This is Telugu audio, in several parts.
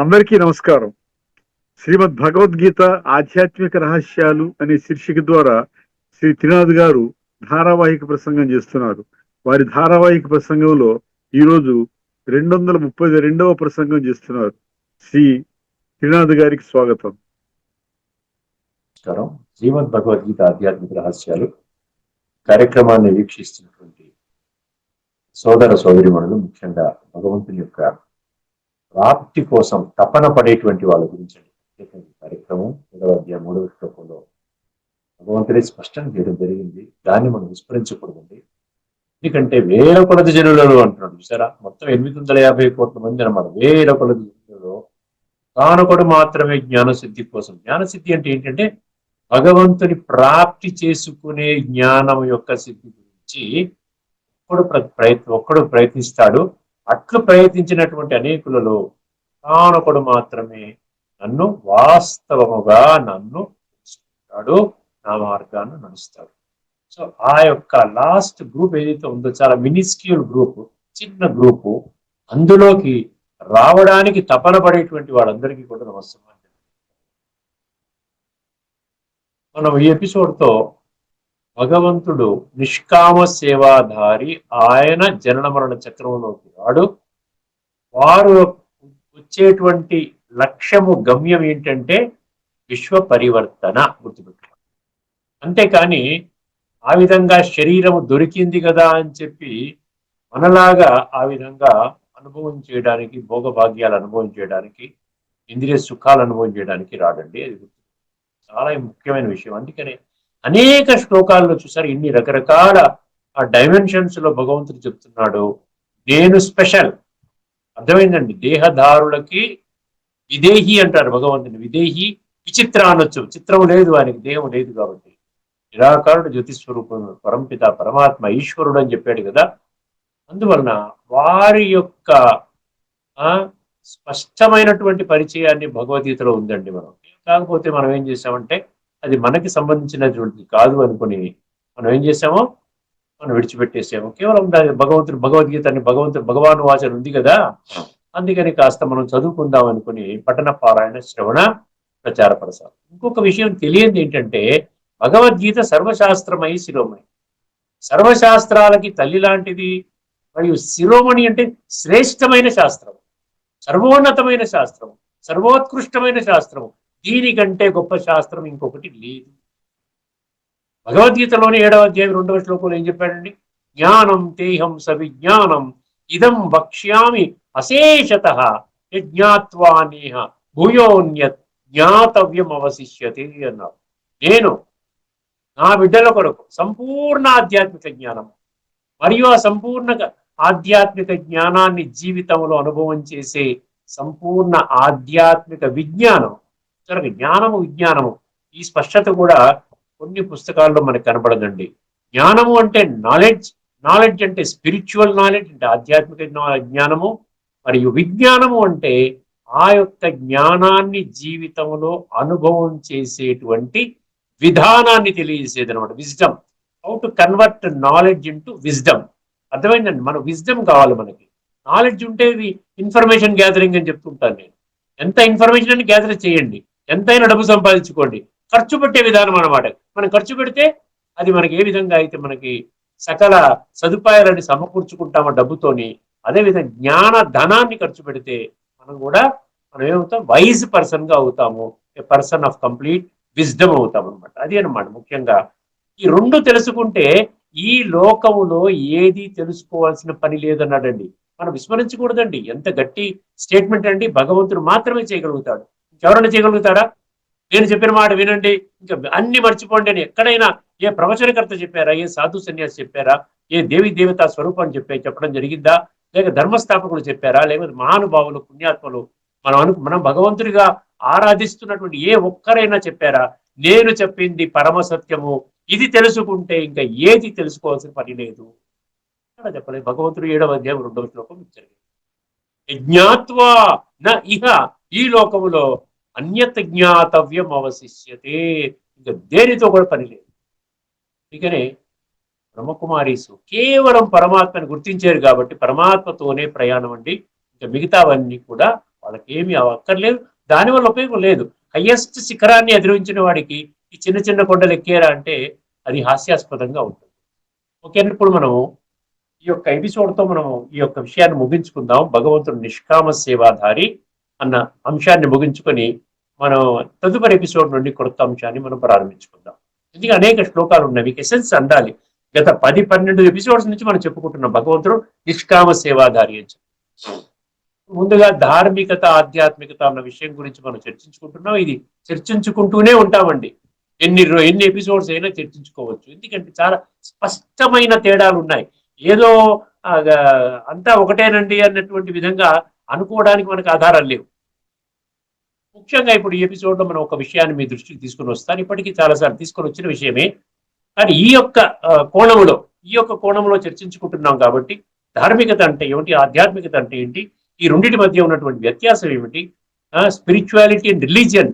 అందరికీ నమస్కారం. శ్రీమద్ భగవద్గీత ఆధ్యాత్మిక రహస్యాలు అనే శీర్షిక ద్వారా శ్రీ త్రినాథ్ గారు ధారావాహిక ప్రసంగం చేస్తున్నారు. వారి ధారావాహిక ప్రసంగంలో ఈరోజు 232వ ప్రసంగం చేస్తున్నారు. శ్రీ త్రినాథ్ గారికి స్వాగతం. నమస్కారం. శ్రీమద్ భగవద్గీత ఆధ్యాత్మిక రహస్యాలు కార్యక్రమాన్ని వీక్షిస్తున్నటువంటి సోదర సోదరిమణులు, ముఖ్యంగా భగవంతుని యొక్క ప్రాప్తి కోసం తపన పడేటువంటి వాళ్ళ గురించి కార్యక్రమం 7వ అధ్యాయం 3వ శ్లోకంలో భగవంతుడే స్పష్టం చేయడం జరిగింది. దాన్ని మనం విస్మరించకూడదండి. ఎందుకంటే వేల కొలది జనులలో అంటున్నాడు చూసారా, మొత్తం 850 కోట్ల మంది అన్నమాట. వేల కొలది జనులలో తానొకడు మాత్రమే జ్ఞానసిద్ధి కోసం. జ్ఞానసిద్ధి అంటే ఏంటంటే భగవంతుని ప్రాప్తి చేసుకునే జ్ఞానం యొక్క సిద్ధి గురించి ఒక్కడు ప్రయత్నిస్తాడు. అట్లు ప్రయత్నించినటువంటి అనేకులలో తానొకడు మాత్రమే నన్ను వాస్తవముగా నడుస్తాడు, నా మార్గాన్ని నడుస్తాడు. సో ఆ యొక్క లాస్ట్ గ్రూప్ ఏదైతే ఉందో, చాలా మినిస్క్యూల్ గ్రూప్, చిన్న గ్రూపు, అందులోకి రావడానికి తపన పడేటువంటి వాళ్ళందరికీ కూడా నమస్కారం. మనం ఈ ఎపిసోడ్తో భగవంతుడు నిష్కామ సేవాధారి, ఆయన జనన మరణ చక్రంలోకి రాడు. వారు వచ్చేటువంటి లక్ష్యము, గమ్యం ఏంటంటే విశ్వ పరివర్తన. గుర్తుపెట్టుకోండి. అంతేకాని ఆ విధంగా శరీరము దొరికింది కదా అని చెప్పి మనలాగా ఆ విధంగా అనుభవం చేయడానికి, భోగభాగ్యాలు అనుభవం చేయడానికి, ఇంద్రియ సుఖాలు అనుభవం చేయడానికి రాడండి. అది చాలా ముఖ్యమైన విషయం. అందుకనే అనేక శ్లోకాల్లో చూసారు, ఇన్ని రకరకాల ఆ డైమెన్షన్స్ లో భగవంతుడు చెప్తున్నాడు, నేను స్పెషల్. అర్థమైందండి. దేహదారులకి విదేహి అంటారు భగవంతుని. విదేహి విచిత్ర అనొచ్చు. చిత్రం లేదు, ఆయనకి దేహం లేదు కాబట్టి. నిరాకారుడు, జ్యోతిస్వరూపం, పరంపిత పరమాత్మ, ఈశ్వరుడు అని చెప్పాడు కదా. అందువలన వారి యొక్క స్పష్టమైనటువంటి పరిచయాన్ని భగవద్గీతలో ఉందండి. కాకపోతే మనం ఏం చేసామంటే అది మనకి సంబంధించినటువంటిది కాదు అనుకుని మనం ఏం చేసామో మనం విడిచిపెట్టేసాము. కేవలం భగవద్గీతని భగవాను వాచన ఉంది కదా, అందుకని కాస్త మనం చదువుకుందాం అనుకుని పఠన, పారాయణ, శ్రవణ, ప్రచార, ప్రసారం. ఇంకొక విషయం తెలియంది ఏంటంటే, భగవద్గీత సర్వశాస్త్రమై శిరోమణి. సర్వశాస్త్రాలకి తల్లి లాంటిది. మరియు శిరోమణి అంటే శ్రేష్టమైన శాస్త్రం, సర్వోన్నతమైన శాస్త్రం, సర్వోత్కృష్టమైన శాస్త్రం. దీనికంటే గొప్ప శాస్త్రం ఇంకొకటి లేదు. భగవద్గీతలోని 7వ అధ్యాయం 2వ శ్లోకంలో ఏం చెప్పాడండి? జ్ఞానం తేహం సవిజ్ఞానం ఇదం వక్ష్యామి అశేషతః యజ్ఞాత్వా నేహ భూయోన్యత్ జ్ఞాతవ్యం అవశిష్యతే అన్నారు. నేను నా బిడ్డల కొరకు సంపూర్ణ ఆధ్యాత్మిక జ్ఞానం మరియు ఆ సంపూర్ణ ఆధ్యాత్మిక జ్ఞానాన్ని జీవితంలో అనుభవం చేసే సంపూర్ణ ఆధ్యాత్మిక విజ్ఞానం. జ్ఞానము, విజ్ఞానము, ఈ స్పష్టత కూడా కొన్ని పుస్తకాల్లో మనకు కనపడదండి. జ్ఞానము అంటే నాలెడ్జ్, నాలెడ్జ్ అంటే స్పిరిచువల్ నాలెడ్జ్, అంటే ఆధ్యాత్మిక జ్ఞానము. మరియు విజ్ఞానము అంటే ఆ యొక్క జ్ఞానాన్ని జీవితంలో అనుభవం చేసేటువంటి విధానాన్ని తెలియజేసేది అనమాట. Wisdom, how to convert knowledge into wisdom. అర్థమైందండి. మన విజ్డమ్ కావాలి మనకి. నాలెడ్జ్ ఉంటే ఇన్ఫర్మేషన్ గ్యాదరింగ్ అని చెప్తుంటాను నేను. ఎంత ఇన్ఫర్మేషన్ అని గ్యాదర్ చేయండి, ఎంతైనా డబ్బు సంపాదించుకోండి. ఖర్చు పెట్టే విధానం అన్నమాట. మనం ఖర్చు పెడితే అది మనకి ఏ విధంగా అయితే మనకి సకల సదుపాయాలని సమకూర్చుకుంటామో డబ్బుతోని, అదేవిధంగా జ్ఞాన ధనాన్ని ఖర్చు పెడితే మనం ఏమవుతాం? వైజ్ పర్సన్ గా అవుతాము. ఏ పర్సన్ ఆఫ్ కంప్లీట్ విజ్డమ్ అవుతాం అనమాట. అది అనమాట ముఖ్యంగా. ఈ రెండు తెలుసుకుంటే ఈ లోకములో ఏది తెలుసుకోవాల్సిన పని లేదన్నాడండి. మనం విస్మరించకూడదండి. ఎంత గట్టి స్టేట్మెంట్ అండి. భగవంతుడు మాత్రమే చేయగలుగుతాడు. ఇంకెవరైనా చేయగలుగుతాడా? నేను చెప్పిన మాట వినండి, ఇంకా అన్ని మర్చిపోండి అని ఎక్కడైనా ఏ ప్రవచనకర్త చెప్పారా? ఏ సాధు సన్యాసి చెప్పారా? ఏ దేవి దేవతా స్వరూపాన్ని చెప్పడం జరిగిందా? లేక ధర్మస్థాపకులు చెప్పారా? లేకపోతే మహానుభావులు, పుణ్యాత్మలు, మనం భగవంతుడిగా ఆరాధిస్తున్నటువంటి ఏ ఒక్కరైనా చెప్పారా? నేను చెప్పింది పరమ సత్యము, ఇది తెలుసుకుంటే ఇంకా ఏది తెలుసుకోవాల్సిన పని లేదు అలా చెప్పలేదు. భగవంతుడు 7వ అధ్యాయం 2వ శ్లోకం ఇచ్చారు. జ్ఞాత్వా న ఇహ, ఈ లోకములో అన్యత్ జ్ఞాతవ్యం అవశిష్యతే, ఇంకా దేనితో కూడా పని లేదు. అందుకనే బ్రహ్మకుమారీసు కేవలం పరమాత్మని గుర్తించారు కాబట్టి పరమాత్మతోనే ప్రయాణం అండి. ఇంకా మిగతావన్నీ కూడా వాళ్ళకి ఏమీ అక్కర్లేదు, దానివల్ల ఉపయోగం లేదు. హయ్యెస్ట్ శిఖరాన్ని అధిరోహించిన వాడికి ఈ చిన్న చిన్న కొండలు ఎక్కేరా అంటే అది హాస్యాస్పదంగా ఉంటుంది. ఓకే, ఇప్పుడు మనం ఈ యొక్క ఎపిసోడ్తో మనం ఈ యొక్క విషయాన్ని ముగించుకుందాం. భగవంతుడు నిష్కామ సేవాధారి అన్న అంశాన్ని ముగించుకొని మనం తదుపరి ఎపిసోడ్ నుండి కొత్త అంశాన్ని మనం ప్రారంభించుకుందాం. ఎందుకంటే అనేక శ్లోకాలు ఉన్నాయి, మీకు ఎసెన్స్ అందాలి. గత 10-12 ఎపిసోడ్స్ నుంచి మనం చెప్పుకుంటున్నాం భగవంతుడు నిష్కామ సేవాధారి అని. ముందుగా ధార్మికత, ఆధ్యాత్మికత అన్న విషయం గురించి మనం చర్చించుకుంటున్నాం. ఇది చర్చించుకుంటూనే ఉంటామండి. ఎన్ని ఎపిసోడ్స్ అయినా చర్చించుకోవచ్చు. ఎందుకంటే చాలా స్పష్టమైన తేడాలు ఉన్నాయి. ఏదో అంతా ఒకటేనండి అన్నటువంటి విధంగా అనుకోవడానికి మనకు ఆధారాలు లేవు. ముఖ్యంగా ఇప్పుడు ఈ ఎపిసోడ్లో మనం ఒక విషయాన్ని మీ దృష్టికి తీసుకుని వస్తాను. ఇప్పటికీ చాలాసార్లు తీసుకొని వచ్చిన విషయమే, కానీ ఈ యొక్క కోణంలో చర్చించుకుంటున్నాం కాబట్టి ధార్మికత అంటే ఏమిటి, ఆధ్యాత్మికత అంటే ఏంటి, ఈ రెండింటి మధ్య ఉన్నటువంటి వ్యత్యాసం ఏమిటి, స్పిరిచువాలిటీ అండ్ రిలీజియన్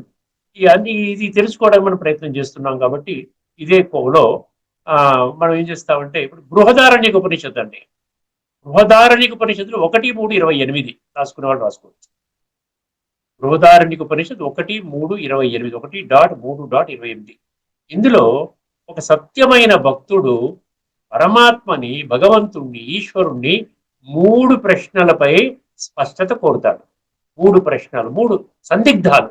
ఇది తెలుసుకోవడానికి మనం ప్రయత్నం చేస్తున్నాం. కాబట్టి ఇదే కోవలో మనం ఏం చేస్తామంటే ఇప్పుడు బృహదారణ్యక ఉపనిషత్తు అండి. బృహదారణ్యక ఉపనిషత్తులు 1:3:28 రాసుకునే వాళ్ళు రాసుకోవచ్చు. బృహదారణ్యక ఉపనిషత్తు 1:3:28 1.3.28. ఇందులో ఒక సత్యమైన భక్తుడు పరమాత్మని, భగవంతుణ్ణి, ఈశ్వరుణ్ణి 3 ప్రశ్నలపై స్పష్టత కోరుతాడు. 3 ప్రశ్నలు, 3 సందిగ్ధాలు.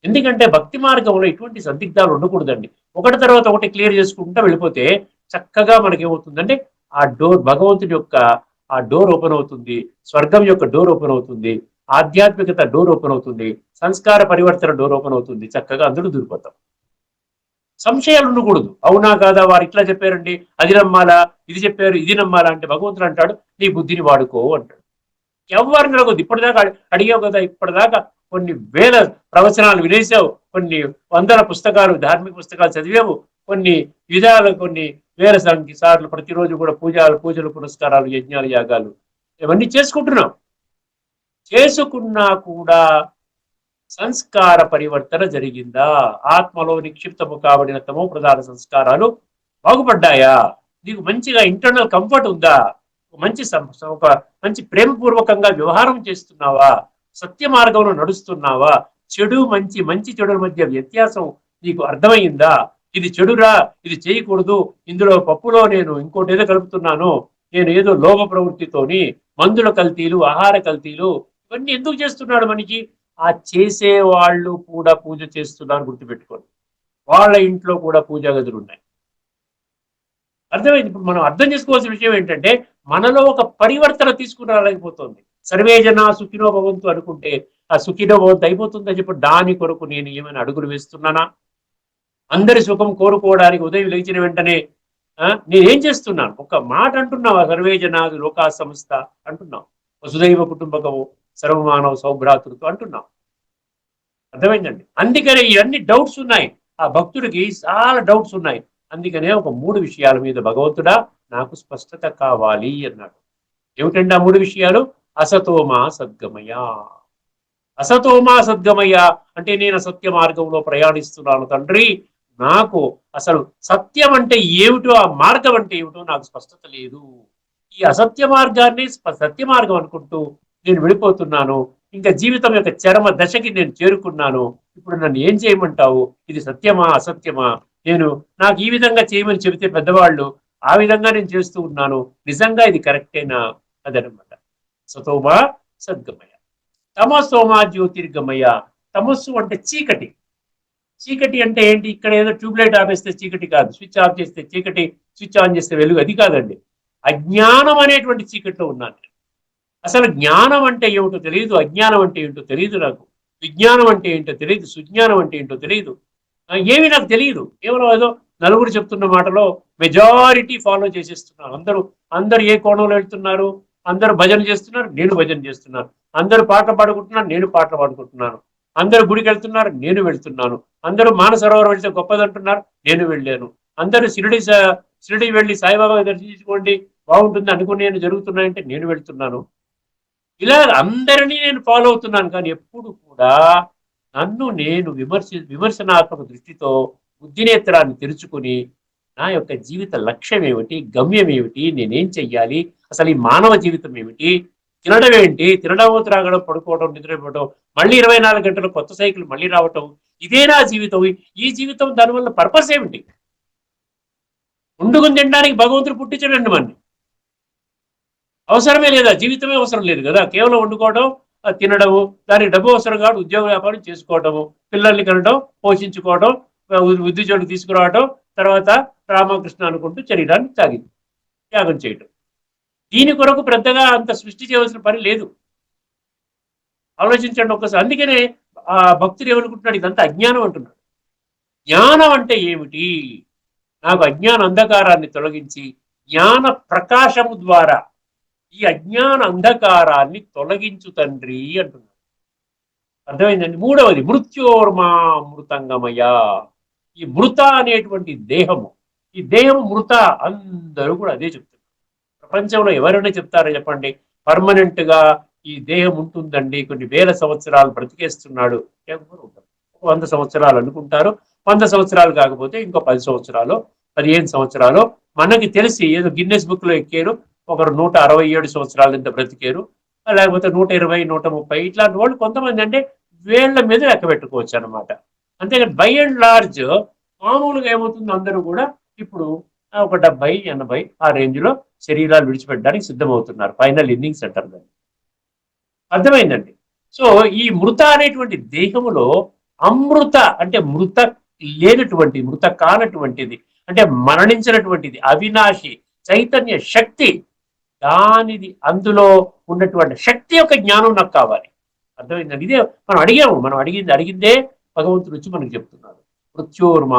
ఎందుకంటే భక్తి మార్గంలో ఇటువంటి సందిగ్ధాలు ఉండకూడదండి. ఒకటి తర్వాత ఒకటి క్లియర్ చేసుకుంటూ వెళ్ళిపోతే చక్కగా మనకేమవుతుందంటే ఆ డోర్, భగవంతుడి యొక్క ఆ డోర్ ఓపెన్ అవుతుంది, స్వర్గం యొక్క డోర్ ఓపెన్ అవుతుంది, ఆధ్యాత్మికత డోర్ ఓపెన్ అవుతుంది, సంస్కార పరివర్తన డోర్ ఓపెన్ అవుతుంది. చక్కగా అందరూ దూరిపోతాం. సంశయాలు ఉండకూడదు. అవునా కాదా, వారు ఇట్లా చెప్పారండి, అది నమ్మాలా, ఇది చెప్పారు ఇది నమ్మాలా అంటే భగవంతుడు అంటాడు నీ బుద్ధిని వాడుకో అంటాడు. ఎవరిని అడగదు. ఇప్పటిదాకా అడిగావు కదా, ఇప్పటిదాకా కొన్ని వేల ప్రవచనాలు వినేసావు, కొన్ని వందల పుస్తకాలు, ధార్మిక పుస్తకాలు చదివావు, కొన్ని వేల సార్లు ప్రతిరోజు కూడా పూజలు పురస్కారాలు, యజ్ఞాలు, యాగాలు ఇవన్నీ చేసుకుంటున్నాం. చేసుకున్నా కూడా సంస్కార పరివర్తన జరిగిందా? ఆత్మలో నిక్షిప్తము కాబడిన తమో ప్రధాన సంస్కారాలు బాగుపడ్డాయా? నీకు మంచిగా ఇంటర్నల్ కంఫర్ట్ ఉందా? ఒక మంచి ప్రేమపూర్వకంగా వ్యవహారం చేస్తున్నావా? సత్య మార్గంలో నడుస్తున్నావా? చెడు మంచి, మంచి చెడుల మధ్య వ్యత్యాసం నీకు అర్థమైందా? ఇది చెడురా, ఇది చేయకూడదు, ఇందులో పప్పులో నేను ఇంకోటి ఏదో కలుపుతున్నాను, నేను ఏదో లోభ ప్రవృత్తితోని మందుల కల్తీలు, ఆహార కల్తీలు ఇవన్నీ ఎందుకు చేస్తున్నాడు మనిషి? ఆ చేసే వాళ్ళు కూడా పూజ చేస్తున్నారు గుర్తుపెట్టుకోండి. వాళ్ళ ఇంట్లో కూడా పూజా గదులు ఉన్నాయి. అర్థమైంది. ఇప్పుడు మనం అర్థం చేసుకోవాల్సిన విషయం ఏంటంటే మనలో ఒక పరివర్తన తీసుకుని రాలేకపోతుంది. సర్వే జన సుఖినో భవంతు అనుకుంటే ఆ సుఖినో భవంతు అయిపోతుందని చెప్పి దాని కొరకు నేను ఏమైనా అడుగులు వేస్తున్నానా? అందరి సుఖం కోరుకోవడానికి ఉదయం లేచిన వెంటనే నేనేం చేస్తున్నాను? ఒక మాట అంటున్నావా? సర్వే జన లోకా సంస్థ అంటున్నాం, వసుదైవ కుటుంబకము సర్వమానవ సౌభ్రాతృతో అంటున్నాం. అర్థమైందండి. అందుకనే ఇవన్నీ డౌట్స్ ఉన్నాయి, ఆ భక్తుడికి చాలా డౌట్స్ ఉన్నాయి. అందుకనే ఒక 3 విషయాల మీద భగవంతుడా నాకు స్పష్టత కావాలి అన్నాడు. ఏమిటండి ఆ 3 విషయాలు? అసతోమా సద్గమయ. అసతోమా సద్గమయ అంటే నేను అసత్య మార్గంలో ప్రయాణిస్తున్నాను తండ్రి, నాకు అసలు సత్యం అంటే ఏమిటో, ఆ మార్గం అంటే ఏమిటో నాకు స్పష్టత లేదు. ఈ అసత్య మార్గాన్ని సత్య మార్గం అనుకుంటూ నేను వెళ్ళిపోతున్నాను. ఇంకా జీవితం యొక్క చరమ దశకి నేను చేరుకున్నాను. ఇప్పుడు నన్ను ఏం చేయమంటావు? ఇది సత్యమా అసత్యమా? నాకు ఈ విధంగా చేయమని చెబితే పెద్దవాళ్ళు ఆ విధంగా నేను చేస్తూ ఉన్నాను, నిజంగా ఇది కరెక్టేనా? అదనమాట సతోమా సద్గమయ. తమసోమా జ్యోతిర్గమయ. తమస్సు అంటే చీకటి. చీకటి అంటే ఏంటి? ఇక్కడ ఏదో ట్యూబ్లైట్ ఆపేస్తే చీకటి కాదు, స్విచ్ ఆఫ్ చేస్తే చీకటి, స్విచ్ ఆన్ చేస్తే వెలుగు, అది కాదండి. అజ్ఞానం అనేటువంటి చీకటిలో ఉన్నాను. అసలు జ్ఞానం అంటే ఏమిటో తెలియదు, అజ్ఞానం అంటే ఏంటో తెలియదు నాకు, విజ్ఞానం అంటే ఏంటో తెలియదు, సుజ్ఞానం అంటే ఏంటో తెలియదు, ఏమి నాకు తెలియదు. కేవలం ఏదో నలుగురు చెప్తున్న మాటలో మెజారిటీ ఫాలో చేసేస్తున్నారు. అందరూ ఏ కోణంలో వెళ్తున్నారు? అందరూ భజన చేస్తున్నారు, నేను భజన చేస్తున్నాను. అందరూ పాటలు పాడుకుంటున్నారు, నేను పాటలు పాడుకుంటున్నాను. అందరూ గుడికి వెళ్తున్నారు, నేను వెళ్తున్నాను. అందరూ మానసరోవరం వెళ్తే గొప్పదంటున్నారు, నేను వెళ్ళాను. అందరూ షిరిడి వెళ్ళి సాయిబాబా దర్శించుకోండి బాగుంటుంది అనుకునే జరుగుతున్నాయంటే నేను వెళ్తున్నాను. ఇలా అందరినీ నేను ఫాలో అవుతున్నాను. కానీ ఎప్పుడు కూడా నన్ను నేను విమర్శనాత్మక దృష్టితో బుద్ధినేత్రాన్ని తెరుచుకుని నా యొక్క జీవిత లక్ష్యం ఏమిటి, గమ్యం ఏమిటి, నేనేం చెయ్యాలి, అసలు ఈ మానవ జీవితం ఏమిటి, తినడం ఏంటి, తినడం త్రాగడం పడుకోవడం నిద్రపోవడం, మళ్ళీ 24 గంటలు కొత్త సైకిల్ మళ్ళీ రావటం, ఇదేనా జీవితం? ఈ జీవితం దానివల్ల పర్పస్ ఏమిటి? వండుకుని తినడానికి భగవంతుడు పుట్టించడండి మనని. అవసరమే లేదా? జీవితమే అవసరం లేదు కదా, కేవలం వండుకోవడం, తినడము, దానికి డబ్బు అవసరం కాదు, ఉద్యోగ వ్యాపారం చేసుకోవడము, పిల్లల్ని కనడం, పోషించుకోవడం, ఉద్యోగానికి తీసుకురావడం, తర్వాత రామకృష్ణ అనుకుంటూ శరీరాన్ని త్యాగం చేయటం. దీని కొరకు పెద్దగా అంత సృష్టి చేయవలసిన పని లేదు. ఆలోచించండి ఒక్కసారి. అందుకనే ఆ భక్తుడు ఏమనుకుంటున్నాడు, ఇదంతా అజ్ఞానం అంటున్నాడు. జ్ఞానం అంటే ఏమిటి? నాకు అజ్ఞాన అంధకారాన్ని తొలగించి జ్ఞాన ప్రకాశము ద్వారా ఈ అజ్ఞాన అంధకారాన్ని తొలగించు తండ్రి అంటున్నాడు. అర్థమైందండి? మూడవది మృత్యోర్మామృతంగమయ. ఈ మృత అనేటువంటి దేహము, ఈ దేహము మృత, అందరూ కూడా అదే చెప్తున్నారు. ప్రపంచంలో ఎవరైనా చెప్తారో చెప్పండి, పర్మనెంట్ గా ఈ దేహం ఉంటుందండి, కొన్ని వేల సంవత్సరాలు బ్రతికేస్తున్నాడు? ఎవరు ఉంటారు? 100 సంవత్సరాలు అనుకుంటారు. 100 సంవత్సరాలు కాకపోతే ఇంకో 10 సంవత్సరాలు, 15 సంవత్సరాలు. మనకి తెలిసి ఏదో గిన్నెస్ బుక్ లో ఎక్కారు, ఒకరు 167 సంవత్సరాలు ఇంత బ్రతికారు, లేకపోతే 120, 130, ఇట్లాంటి వాళ్ళు కొంతమంది అంటే వేళ్ల మీద లెక్క పెట్టుకోవచ్చు అనమాట. అంతేగాని బై అండ్ లార్జ్ మామూలుగా ఏమవుతుంది, అందరూ కూడా ఇప్పుడు ఒక 70, 80 ఆ రేంజ్ లో శరీరాలు విడిచిపెట్టడానికి సిద్ధమవుతున్నారు. ఫైనల్ ఇన్నింగ్స్ అంటారు దాన్ని. అర్థమైందండి? సో ఈ మృత అనేటువంటి దేహములో అమృత అంటే మృత లేనటువంటి, మృత కానటువంటిది, అంటే మరణించినటువంటిది, అవినాశి చైతన్య శక్తి, దానిది, అందులో ఉన్నటువంటి శక్తి యొక్క జ్ఞానం నాకు కావాలి. అర్థమైందండి? ఇదే మనం అడిగాము. మనం అడిగిందే భగవంతుడు వచ్చి మనకు చెప్తున్నారు. మృత్యోర్మ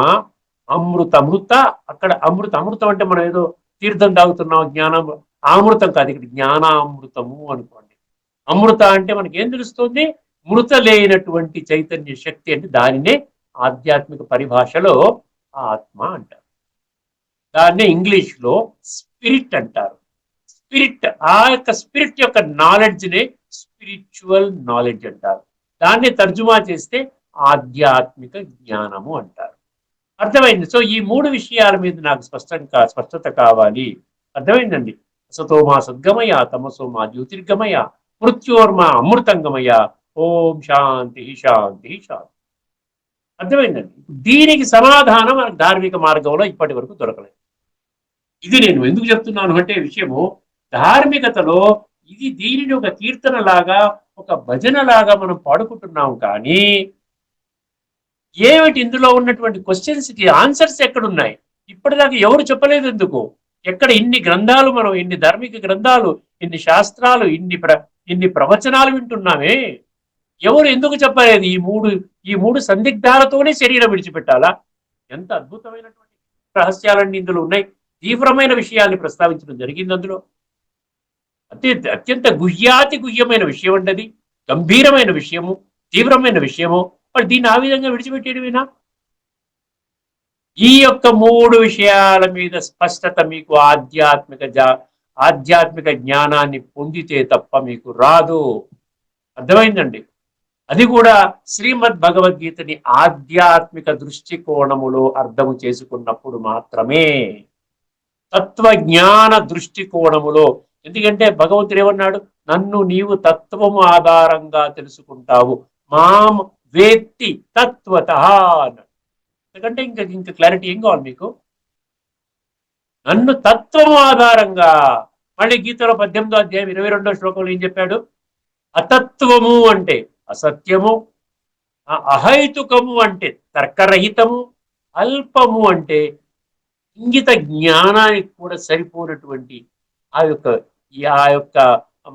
అమృత. అక్కడ అమృతం అంటే మనం ఏదో తీర్థం తాగుతున్నాం, జ్ఞానం అమృతం కాదు, ఇక్కడ జ్ఞానామృతము అనుకోండి. అమృత అంటే మనకి ఏం తెలుస్తుంది? మృత లేనటువంటి చైతన్య శక్తి అంటే దానినే ఆధ్యాత్మిక పరిభాషలో ఆత్మ అంటారు. దాన్నే ఇంగ్లీష్ లో స్పిరిట్ అంటారు. స్పిరిట్, ఆ యొక్క స్పిరిట్ యొక్క నాలెడ్జ్ నే స్పిరిచువల్ నాలెడ్జ్ అంటారు. దాన్ని తర్జుమా చేస్తే ఆధ్యాత్మిక జ్ఞానము అంటారు. అర్థమైంది? సో ఈ 3 విషయాల మీద నాకు స్పష్టత కావాలి. అర్థమైందండి? సతోమా సద్గమయ, తమసోమా జ్యోతిర్గమయ, మృత్యోర్మా అమృతంగమయ. ఓం శాంతి శాంతి శాంతి. అర్థమైందండి? దీనికి సమాధానం మనకు ధార్మిక మార్గంలో ఇప్పటి వరకు దొరకలేదు. ఇది నేను ఎందుకు చెప్తున్నాను అంటే విషయము, ధార్మికతలో దీనిని ఒక కీర్తన లాగా, ఒక భజన లాగా మనం పాడుకుంటున్నాం. కానీ ఏమిటి ఇందులో ఉన్నటువంటి క్వశ్చన్స్ కి ఆన్సర్స్ ఎక్కడున్నాయి? ఇప్పటిదాకా ఎవరు చెప్పలేదు. ఎందుకు? ఎక్కడ ఇన్ని గ్రంథాలు, మనం ఇన్ని ధార్మిక గ్రంథాలు, ఇన్ని శాస్త్రాలు, ఇన్ని ప్రవచనాలు వింటున్నామే, ఎవరు ఎందుకు చెప్పలేదు? ఈ మూడు సందిగ్ధాలతోనే శరీరం విడిచిపెట్టాలా? ఎంత అద్భుతమైనటువంటి రహస్యాలన్నీ ఇందులో ఉన్నాయి. తీవ్రమైన విషయాల్ని ప్రస్తావించడం జరిగింది అందులో. అత్యంత గుహ్యమైన విషయం అంటే అది గంభీరమైన విషయము, తీవ్రమైన విషయము. మరి దీన్ని ఆ విధంగా విడిచిపెట్టేయడమేనా? ఈ యొక్క 3 విషయాల మీద స్పష్టత మీకు ఆధ్యాత్మిక జ్ఞానాన్ని పొందితే తప్ప మీకు రాదు. అర్థమైందండి? అది కూడా శ్రీమద్ భగవద్గీతని ఆధ్యాత్మిక దృష్టికోణములో అర్థము చేసుకున్నప్పుడు మాత్రమే, తత్వజ్ఞాన దృష్టికోణములో. ఎందుకంటే భగవంతుడు ఏమన్నాడు? నన్ను నీవు తత్వము ఆధారంగా తెలుసుకుంటావు, మాం వేత్తి తత్వతః అన్నాడు. ఎందుకంటే ఇంకా క్లారిటీ ఏం కావాలి మీకు? నన్ను తత్వము ఆధారంగా. మళ్ళీ గీతలో 18వ అధ్యాయం 22వ శ్లోకంలో ఏం చెప్పాడు? అతత్వము అంటే అసత్యము, అహైతుకము అంటే తర్కరహితము, అల్పము అంటే ఇంగిత జ్ఞానానికి కూడా సరిపోనటువంటి ఆ యొక్క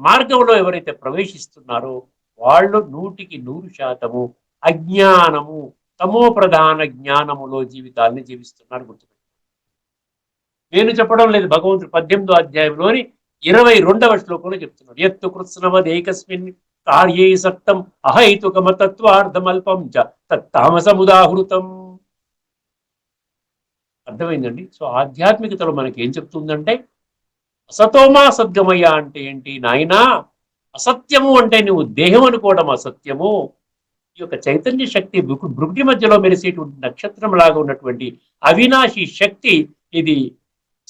మార్గంలో ఎవరైతే ప్రవేశిస్తున్నారో వాళ్ళు 100% అజ్ఞానము, తమో ప్రధాన జ్ఞానములో జీవితాన్ని జీవిస్తున్నారు. గుర్తుపెట్టు. నేను చెప్పడం లేదు, భగవంతుడు 18వ అధ్యాయంలోని 22వ శ్లోకంలో చెప్తున్నాడు. ఎత్తు కృత్స్నవదేకస్మిన్ కార్యే సక్తం అహైతుకమతత్వార్థమల్పం చ తత్తామసముదాహృతం. అర్థమైందండి? సో ఆధ్యాత్మికతలో మనకి ఏం చెప్తుందంటే, అసతోమా సద్గమయ అంటే ఏంటి నాయనా? అసత్యము అంటే నువ్వు దేహం అనుకోవడం అసత్యము. ఈ యొక్క చైతన్య శక్తి భృగుటి మధ్యలో మెరిసేటువంటి నక్షత్రం లాగా ఉన్నటువంటి అవినాశి శక్తి, ఇది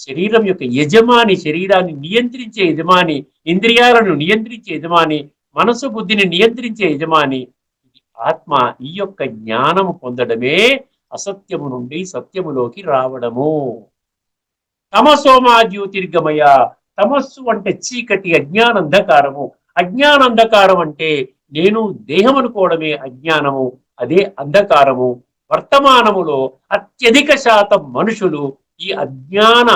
శరీరం యొక్క యజమాని, శరీరాన్ని నియంత్రించే యజమాని, ఇంద్రియాలను నియంత్రించే యజమాని, మనసు బుద్ధిని నియంత్రించే యజమాని ఆత్మ. ఈ యొక్క జ్ఞానము పొందడమే అసత్యము నుండి సత్యములోకి రావడము. తమసోమా జ్యోతిర్గమయ. తమస్సు అంటే చీకటి, అజ్ఞానంధకారము. అజ్ఞానంధకారం అంటే నేను దేహం అనుకోవడమే అజ్ఞానము, అదే అంధకారము. వర్తమానములో అత్యధిక శాతం మనుషులు ఈ అజ్ఞాన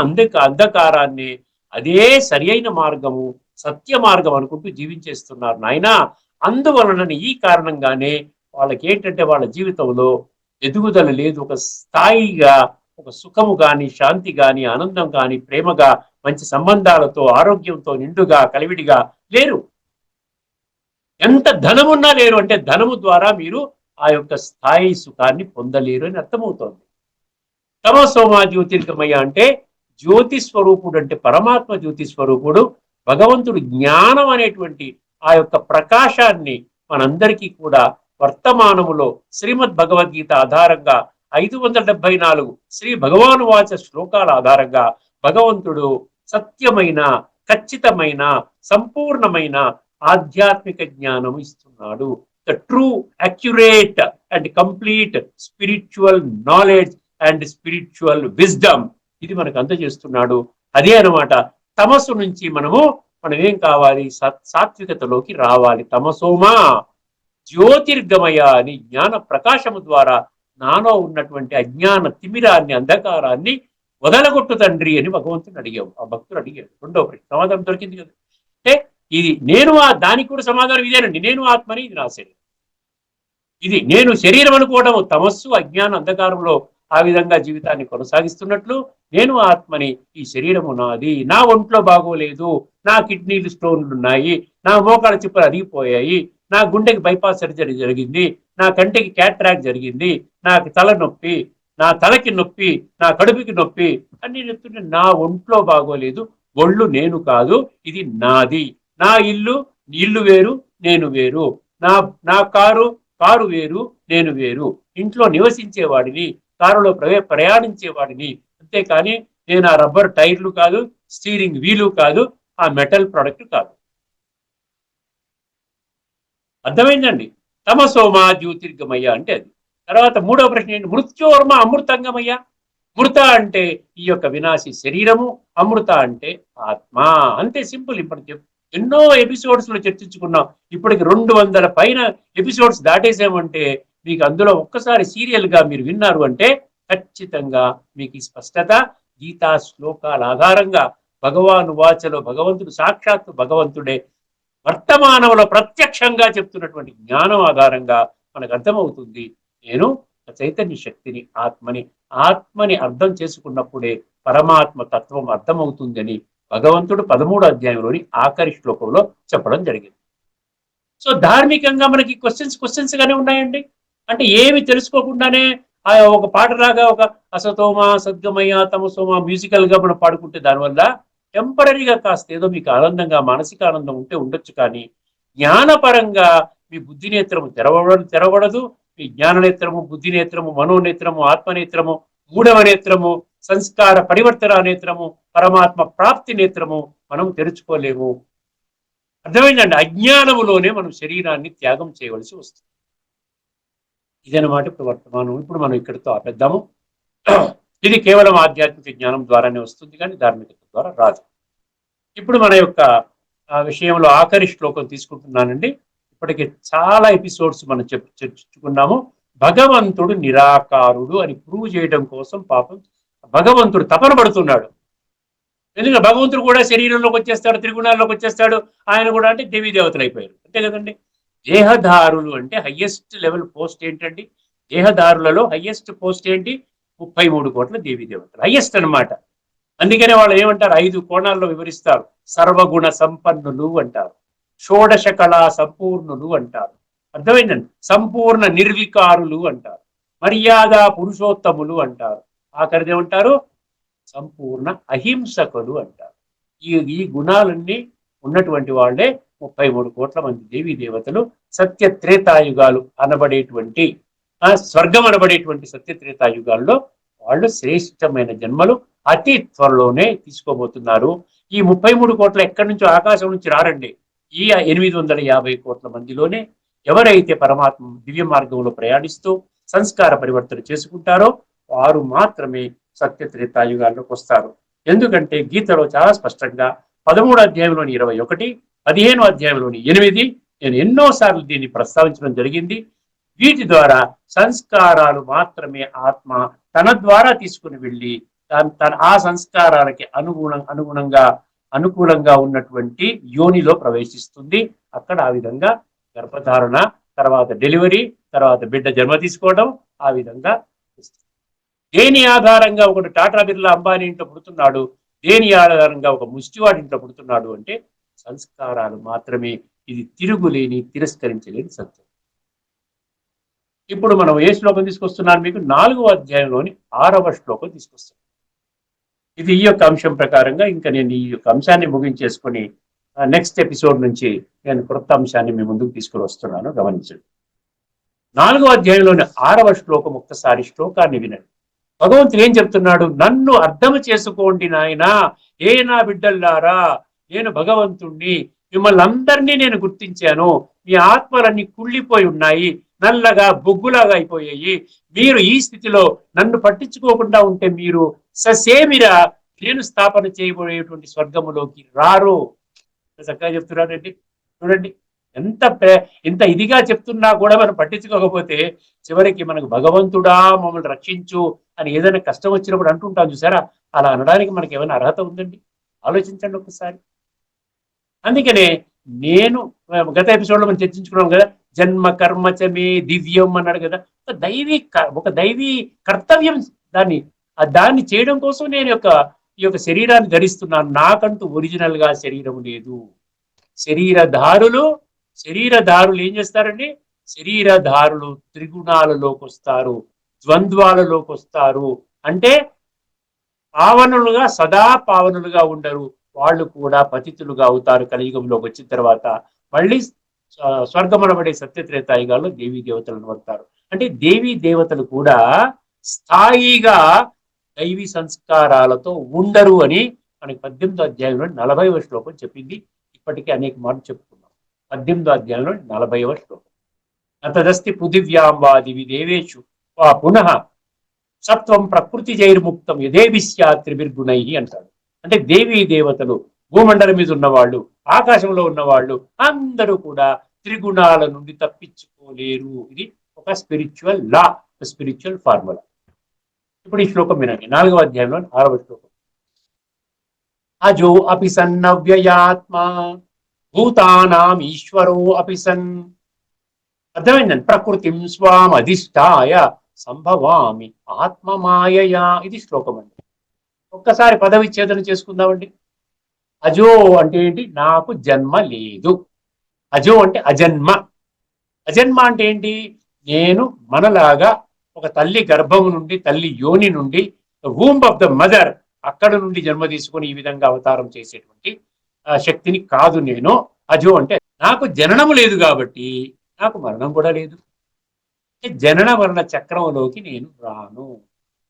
అంధకారాన్ని అదే సరి అయిన మార్గము, సత్య మార్గం అనుకుంటూ జీవించేస్తున్నారు నాయన. అందువలన ఈ కారణంగానే వాళ్ళకి ఏంటంటే వాళ్ళ జీవితంలో ఎదుగుదల లేదు. ఒక స్థాయిగా ఒక సుఖము గాని, శాంతి గాని, ఆనందం గాని, ప్రేమగా, మంచి సంబంధాలతో, ఆరోగ్యంతో నిండుగా కలివిడిగా లేరు. ఎంత ధనమున్నా లేరు. అంటే ధనము ద్వారా మీరు ఆ యొక్క స్థాయి సుఖాన్ని పొందలేరు అని అర్థమవుతోంది. తమసోమా జ్యోతిర్గమయ అంటే జ్యోతి స్వరూపుడు, అంటే పరమాత్మ జ్యోతి స్వరూపుడు భగవంతుడు. జ్ఞానం అనేటువంటి ఆ యొక్క ప్రకాశాన్ని మనందరికీ కూడా వర్తమానములో శ్రీమద్ భగవద్గీత ఆధారంగా 574 శ్రీ భగవాను వాచ శ్లోకాల ఆధారంగా భగవంతుడు సత్యమైన, ఖచ్చితమైన, సంపూర్ణమైన ఆధ్యాత్మిక జ్ఞానం ఇస్తున్నాడు. The true, accurate and complete spiritual knowledge and spiritual wisdom ఇది మనకు అందజేస్తున్నాడు. అదే అనమాట. తమస్సు నుంచి మనం ఏం కావాలి? సాత్వికతలోకి రావాలి. తమసోమా జ్యోతిర్గమయ అని జ్ఞాన ప్రకాశము ద్వారా నాలో ఉన్నటువంటి అజ్ఞాన తిమిరాన్ని, అంధకారాన్ని వదలగొట్టు తండ్రి అని భగవంతుని అడిగావు. ఆ భక్తుడు అడిగాడు. రెండో ప్రశ్న సమాధానం దొరికింది కదా. అంటే ఇది నేను దానికి కూడా సమాధానం ఇదేనండి. నేను ఆత్మని, ఇది నా శరీరం. ఇది నేను శరీరం అనుకోవడం తమస్సు, అజ్ఞాన అంధకారంలో ఆ విధంగా జీవితాన్ని కొనసాగిస్తున్నట్లు, నేను ఆత్మని, ఈ శరీరము నాది, నా ఒంట్లో బాగోలేదు, నా కిడ్నీలు స్టోన్లు ఉన్నాయి, నా మోకాళ్ళ చిప్పలు అరిగిపోయాయి, నా గుండెకి బైపాస్ సర్జరీ జరిగింది, నా కంటికి క్యాట్రాక్ట్ జరిగింది, నాకు తల నొప్పి, నా తలకి నొప్పి, నా కడుపుకి నొప్పి అని చెప్తుంటే నా ఒంట్లో బాగోలేదు. ఒళ్ళు నేను కాదు, ఇది నాది. నా ఇల్లు వేరు, నేను వేరు. నా కారు వేరు, నేను వేరు. ఇంట్లో నివసించేవాడిని, కారులో ప్రయాణించేవాడిని. అంతేకాని నేను ఆ రబ్బర్ టైర్లు కాదు, స్టీరింగ్ వీలు కాదు, ఆ మెటల్ ప్రొడక్ట్ కాదు. అర్థమైందండి? తమసోమా జ్యోతిర్గమయ్య అంటే అది. తర్వాత మూడవ ప్రశ్న ఏంటి? మృత్యోర్మ అమృతంగమయ్య. మృత అంటే ఈ యొక్క వినాశి శరీరము, అమృత అంటే ఆత్మ. అంతే సింపుల్. ఇప్పటికి ఎన్నో ఎపిసోడ్స్ లో చర్చించుకున్నాం. ఇప్పటికి 200 పైన ఎపిసోడ్స్ దాటేసామంటే మీకు అందులో ఒక్కసారి సీరియల్ గా మీరు విన్నారు అంటే ఖచ్చితంగా మీకు స్పష్టత గీతా శ్లోకాల ఆధారంగా భగవాను వాచలో భగవంతుడు సాక్షాత్తు భగవంతుడే వర్తమానంలో ప్రత్యక్షంగా చెప్తున్నటువంటి జ్ఞానం ఆధారంగా మనకు అర్థమవుతుంది. నేను చైతన్య శక్తిని, ఆత్మని అర్థం చేసుకున్నప్పుడే పరమాత్మ తత్వం అర్థమవుతుందని భగవంతుడు 13వ అధ్యాయంలోని ఆఖరి శ్లోకంలో చెప్పడం జరిగింది. సో ధార్మికంగా మనకి క్వశ్చన్స్ గానే ఉన్నాయండి. అంటే ఏమి తెలుసుకోకుండానే ఆ ఒక పాటలాగా ఒక అసతోమ సద్గమయ తమసోమ మ్యూజికల్ గా మనం పాడుకుంటే దానివల్ల టెంపరీగా కాస్త ఏదో మీకు ఆనందంగా, మానసిక ఆనందం ఉంటే ఉండొచ్చు. కానీ జ్ఞానపరంగా మీ బుద్ధి నేత్రము తెరవడదు. మీ జ్ఞాననేత్రము, బుద్ధి నేత్రము, మనోనేత్రము, ఆత్మనేత్రము, మూడవ నేత్రము, సంస్కార పరివర్తన నేత్రము, పరమాత్మ ప్రాప్తి నేత్రము మనం తెరుచుకోలేము. అర్థమైందండి? అజ్ఞానములోనే మనం శరీరాన్ని త్యాగం చేయవలసి వస్తుంది. ఇదన్నమాట ఇప్పుడు వర్తమానం. ఇప్పుడు మనం ఇక్కడితో ఆపేద్దాము. ఇది కేవలం ఆధ్యాత్మిక జ్ఞానం ద్వారానే వస్తుంది, కానీ ధార్మికత ద్వారా రాదు. ఇప్పుడు మన యొక్క విషయంలో ఆఖరి శ్లోకం తీసుకుంటున్నానండి. ఇప్పటికే చాలా ఎపిసోడ్స్ మనం చర్చించుకున్నాము. భగవంతుడు నిరాకారుడు అని ప్రూవ్ చేయడం కోసం పాపం భగవంతుడు తపన పడుతున్నాడు. ఎందుకంటే భగవంతుడు కూడా శరీరంలోకి వచ్చేస్తాడు, త్రిగుణాల్లోకి వచ్చేస్తాడు. ఆయన కూడా అంటే దేవీ దేవతలు అయిపోయారు, అంతే కదండి. దేహదారులు అంటే హయ్యెస్ట్ లెవెల్ పోస్ట్ ఏంటండి? దేహదారులలో హయ్యెస్ట్ పోస్ట్ ఏంటి? 33 కోట్ల దేవీ దేవతలు హయ్యెస్ట్ అనమాట. అందుకనే వాళ్ళు ఏమంటారు? 5 కోణాల్లో వివరిస్తారు. సర్వగుణ సంపన్నులు అంటారు, షోడశ కళా సంపూర్ణులు అంటారు. అర్థమైందండి? సంపూర్ణ నిర్వికారులు అంటారు, మర్యాద పురుషోత్తములు అంటారు, ఆఖరిదేమంటారు? సంపూర్ణ అహింసకులు అంటారు. ఈ గుణాలన్నీ ఉన్నటువంటి వాళ్ళే 33 కోట్ల మంది దేవీ దేవతలు. సత్య త్రేతాయుగాలు అనబడేటువంటి స్వర్గం అనబడేటువంటి సత్య త్రేతాయుగాల్లో వాళ్ళు శ్రేష్టమైన జన్మలు. అతి త్వరలోనే తీసుకోబోతున్నారు. ఈ 33 కోట్ల ఎక్కడి నుంచో ఆకాశం నుంచి రారండి. ఈ 850 కోట్ల మందిలోనే ఎవరైతే పరమాత్మ దివ్య మార్గంలో ప్రయాణిస్తూ సంస్కార పరివర్తన చేసుకుంటారో వారు మాత్రమే సత్య త్రేతాయుగాల్లోకి వస్తారు. ఎందుకంటే గీతలో చాలా స్పష్టంగా 13 అధ్యాయంలోని 21, 15 అధ్యాయంలోని 8 నేను ఎన్నోసార్లు దీన్ని ప్రస్తావించడం జరిగింది. వీటి ద్వారా సంస్కారాలు మాత్రమే ఆత్మ తన ద్వారా తీసుకుని వెళ్ళి తన ఆ సంస్కారాలకి అనుకూలంగా ఉన్నటువంటి యోనిలో ప్రవేశిస్తుంది. అక్కడ ఆ విధంగా గర్భధారణ, తర్వాత డెలివరీ, తర్వాత బిడ్డ జన్మ తీసుకోవడం, ఆ విధంగా దేని ఆధారంగా ఒకడు టాటా బిర్లా అంబానీ ఇంట్లో పుడుతున్నాడు, దేని ఆధారంగా ఒక ముష్టివాడి ఇంట్లో పుడుతున్నాడు అంటే సంస్కారాలు మాత్రమే. ఇది తిరుగులేని, తిరస్కరించలేని సత్యం. ఇప్పుడు మనం ఏ శ్లోకం తీసుకొస్తున్నాను? మీకు 4వ అధ్యాయంలోని 6వ శ్లోకం తీసుకొస్తాను. ఇది ఈ యొక్క అంశం ప్రకారంగా ఇంకా నేను ఈ యొక్క అంశాన్ని ముగించేసుకుని నెక్స్ట్ ఎపిసోడ్ నుంచి నేను కొత్త అంశాన్ని మీ ముందుకు తీసుకుని వస్తున్నాను. గమనించండి. 4వ అధ్యాయంలోని 6వ శ్లోకం ఒక్కసారి శ్లోకాన్ని వినండి. భగవంతుడు ఏం చెప్తున్నాడు? నన్ను అర్థం చేసుకోండి నాయనా, ఏ నా బిడ్డల్లారా, నేను భగవంతుణ్ణి, మిమ్మల్ని అందరినీ నేను గుర్తించాను. మీ ఆత్మలన్నీ కుళ్ళిపోయి ఉన్నాయి, నల్లగా బొగ్గులాగా అయిపోయాయి. మీరు ఈ స్థితిలో నన్ను పట్టించుకోకుండా ఉంటే మీరు ససేమిరా నేను స్థాపన చేయబోయేటువంటి స్వర్గములోకి రారు. చక్కగా చెప్తున్నాడండి. చూడండి, ఎంత ఇదిగా చెప్తున్నా కూడా మనం పట్టించుకోకపోతే చివరికి మనకు భగవంతుడా మమ్మల్ని రక్షించు అని ఏదైనా కష్టం వచ్చినప్పుడు అంటుంటాం చూసారా, అలా అనడానికి మనకి ఏమైనా అర్హత ఉందండి? ఆలోచించండి ఒకసారి. అందుకనే నేను గత ఎపిసోడ్ లో మనం చర్చించుకున్నాం కదా, జన్మ కర్మచమే దివ్యం అన్నాడు కదా. ఒక దైవీ కర్తవ్యం, దాన్ని చేయడం కోసం నేను ఈ యొక్క శరీరాన్ని ధరిస్తున్నాను. నాకంటూ ఒరిజినల్ గా శరీరం లేదు. శరీరధారులు ఏం చేస్తారండి? శరీరధారులు త్రిగుణాలలోకి వస్తారు, ద్వంద్వాలలోకి వస్తారు. అంటే పావనులుగా, సదా పావనులుగా ఉండరు. వాళ్ళు కూడా పతితులుగా అవుతారు. కలియుగంలోకి వచ్చిన తర్వాత మళ్ళీ స్వర్గమనబడే సత్యత్రేతాయుగాల్లో దేవీ దేవతలను పడతారు. అంటే దేవీ దేవతలు కూడా స్థాయిగా దైవీ సంస్కారాలతో ఉండరు అని మనకి 18వ అధ్యాయంలో 40వ శ్లోకం చెప్పింది. ఇప్పటికీ అనేక మార్లు చెప్పుకున్నాం. 18వ అధ్యాయంలో 40వ శ్లోకం. అతదస్తి పృథివ్యాంబాదివి దేవేషు పునః సత్వం ప్రకృతి జైర్ముక్తం యథేభిస్యా త్రిభిర్గుణై అంటాడు. అంటే దేవీ దేవతలు, భూమండలం మీద ఉన్నవాళ్ళు, ఆకాశంలో ఉన్నవాళ్ళు అందరూ కూడా త్రిగుణాల నుండి తప్పించుకోలేరు. ఇది ఒక స్పిరిచువల్ లా, స్పిరిచువల్ ఫార్ములా. ఇప్పుడు ఈ శ్లోకం వినండి. 4వ అధ్యాయంలో 6వ శ్లోకం. అజో అపి సన్నవ్యయాత్మ భూతానాం ఈశ్వరో అపి సన్. అర్థమైందండి? ప్రకృతిం స్వాం అధిష్టాయ సంభవామి ఆత్మమాయయా. ఇది శ్లోకం అండి. ఒక్కసారి పదవిచ్ఛేదన చేసుకుందామండి. అజో అంటే ఏంటి? నాకు జన్మ లేదు. అజో అంటే అజన్మ. అజన్మ అంటే ఏంటి? నేను మనలాగా ఒక తల్లి గర్భం నుండి, తల్లి యోని నుండి, వూంబ్ ఆఫ్ ద మదర్, అక్కడ నుండి జన్మ తీసుకొని ఈ విధంగా అవతారం చేసేటువంటి శక్తిని కాదు నేను. అజో అంటే నాకు జననము లేదు కాబట్టి నాకు మరణం కూడా లేదు. జనన మరణ చక్రంలోకి నేను రాను.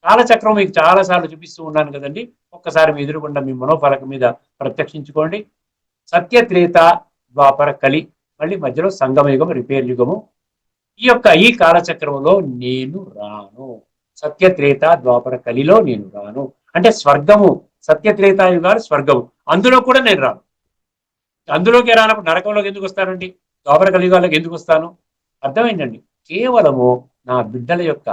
కాలచక్రం మీకు చాలా సార్లు చూపిస్తూ ఉన్నాను కదండి. ఒక్కసారి మీ ఎదురుగుండా మీ మనోఫలకం మీద ప్రత్యక్షించుకోండి. సత్యత్రేత ద్వాపర కలి, మళ్ళీ మధ్యలో సంగమయుగం, రిపేర్ యుగము. ఈ కాలచక్రంలో నేను రాను. సత్యత్రేత ద్వాపర కలిలో నేను రాను. అంటే స్వర్గము, సత్యత్రేతాయుగాలు స్వర్గము, అందులో కూడా నేను రాను. అందులోకి రానప్పుడు నరకంలోకి ఎందుకు వస్తానండి? ద్వాపర కలియుగాలకు ఎందుకు వస్తాను? అర్థమైందండి? కేవలము నా బిడ్డల యొక్క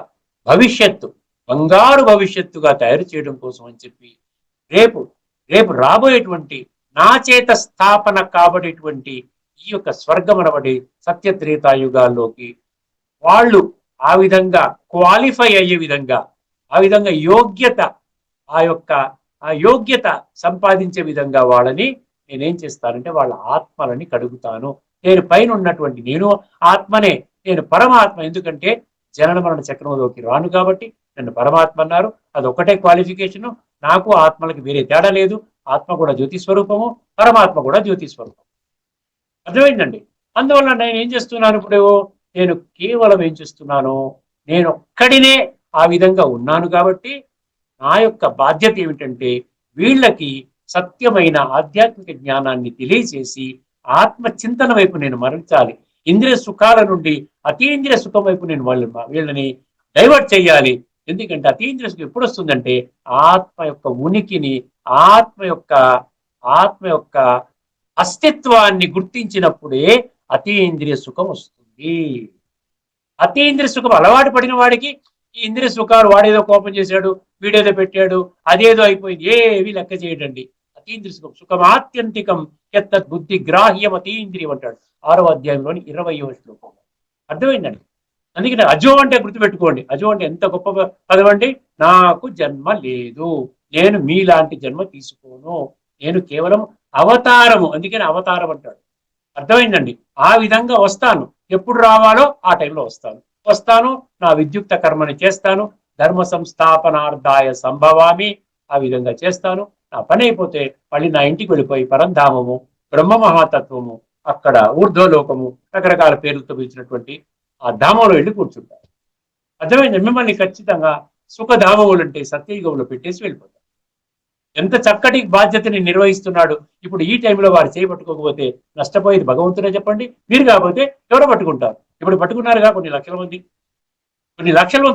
భవిష్యత్తు, బంగారు భవిష్యత్తుగా తయారు చేయడం కోసం అని చెప్పి రేపు రాబోయేటువంటి నా చేత స్థాపన కాబడేటువంటి ఈ యొక్క స్వర్గం అనబడి సత్యత్రేతాయుగాల్లోకి వాళ్ళు ఆ విధంగా క్వాలిఫై అయ్యే విధంగా, ఆ విధంగా ఆ యోగ్యత సంపాదించే విధంగా వాళ్ళని నేనేం చేస్తానంటే వాళ్ళ ఆత్మలని కడుగుతాను. నేను పైన ఉన్నటువంటి నేను ఆత్మనే, నేను పరమాత్మ. ఎందుకంటే జనన మరణ చక్రంలోకి రాను కాబట్టి నన్ను పరమాత్మ అన్నారు. అది ఒకటే క్వాలిఫికేషను. నాకు ఆత్మలకి వేరే తేడా లేదు. ఆత్మ కూడా జ్యోతి స్వరూపము, పరమాత్మ కూడా జ్యోతి స్వరూపం. అర్థమైందండి? అందువల్ల నేను ఏం చేస్తున్నాను ఇప్పుడు? నేను కేవలం ఏం చేస్తున్నాను? నేను ఒక్కడినే ఆ విధంగా ఉన్నాను కాబట్టి నా యొక్క బాధ్యత ఏమిటంటే వీళ్ళకి సత్యమైన ఆధ్యాత్మిక జ్ఞానాన్ని తెలియజేసి ఆత్మ చింతన వైపు నేను మరల్చాలి. ఇంద్రియ సుఖాల నుండి అతీంద్రియ సుఖం వైపు నేను వీళ్ళని డైవర్ట్ చేయాలి. ఎందుకంటే అతీంద్రియ సుఖం ఎప్పుడు వస్తుందంటే ఆత్మ యొక్క ఉనికిని, ఆత్మ యొక్క ఆత్మ యొక్క అస్తిత్వాన్ని గుర్తించినప్పుడే అతీంద్రియ సుఖం వస్తుంది. అతీంద్రియ సుఖం అలవాటు పడిన వాడికి ఈ ఇంద్రియ సుఖాలు, వాడేదో కోపం చేశాడు, వీడేదో పెట్టాడు, అదేదో అయిపోయింది, ఏవి లెక్క చేయడండి. అతీంద్రియ సుఖం సుఖమాత్యంతికం ఎత్తత్ బుద్ధి గ్రాహ్యం అతీంద్రియం అంటాడు 6వ అధ్యాయంలోని 20వ శ్లోకం. అర్థమైందండి. అందుకని అజో అంటే గుర్తుపెట్టుకోండి. అజో అంటే ఎంత గొప్ప పదం అండి. నాకు జన్మ లేదు, నేను మీలాంటి జన్మ తీసుకోను, నేను కేవలం అవతారము, అందుకని అవతారం అంటాడు. అర్థమైందండి. ఆ విధంగా వస్తాను, ఎప్పుడు రావాలో ఆ టైంలో వస్తాను, నా విద్యుక్త కర్మని చేస్తాను, ధర్మ సంస్థాపనార్థాయ సంభవామి, ఆ విధంగా చేస్తాను. నా పని అయిపోతే మళ్ళీ నా ఇంటికి వెళ్ళిపోయి పరంధామము, బ్రహ్మ మహాతత్వము, అక్కడ ఊర్ధ్వలోకము, రకరకాల పేర్లతో పిలిచినటువంటి ఆ ధామంలో వెళ్ళి కూర్చుంటారు. అర్థమైంది. మిమ్మల్ని ఖచ్చితంగా సుఖధామములు అంటే సత్యయుగంలో పెట్టేసి వెళ్ళిపోతారు. ఎంత చక్కటి బాధ్యతని నిర్వహిస్తున్నాడు. ఇప్పుడు ఈ టైంలో వారు చేపట్టుకోకపోతే నష్టపోయేది భగవంతుడే చెప్పండి. మీరు కాకపోతే ఎవరో పట్టుకుంటారు. ఇప్పుడు పట్టుకున్నారుగా కొన్ని లక్షల మంది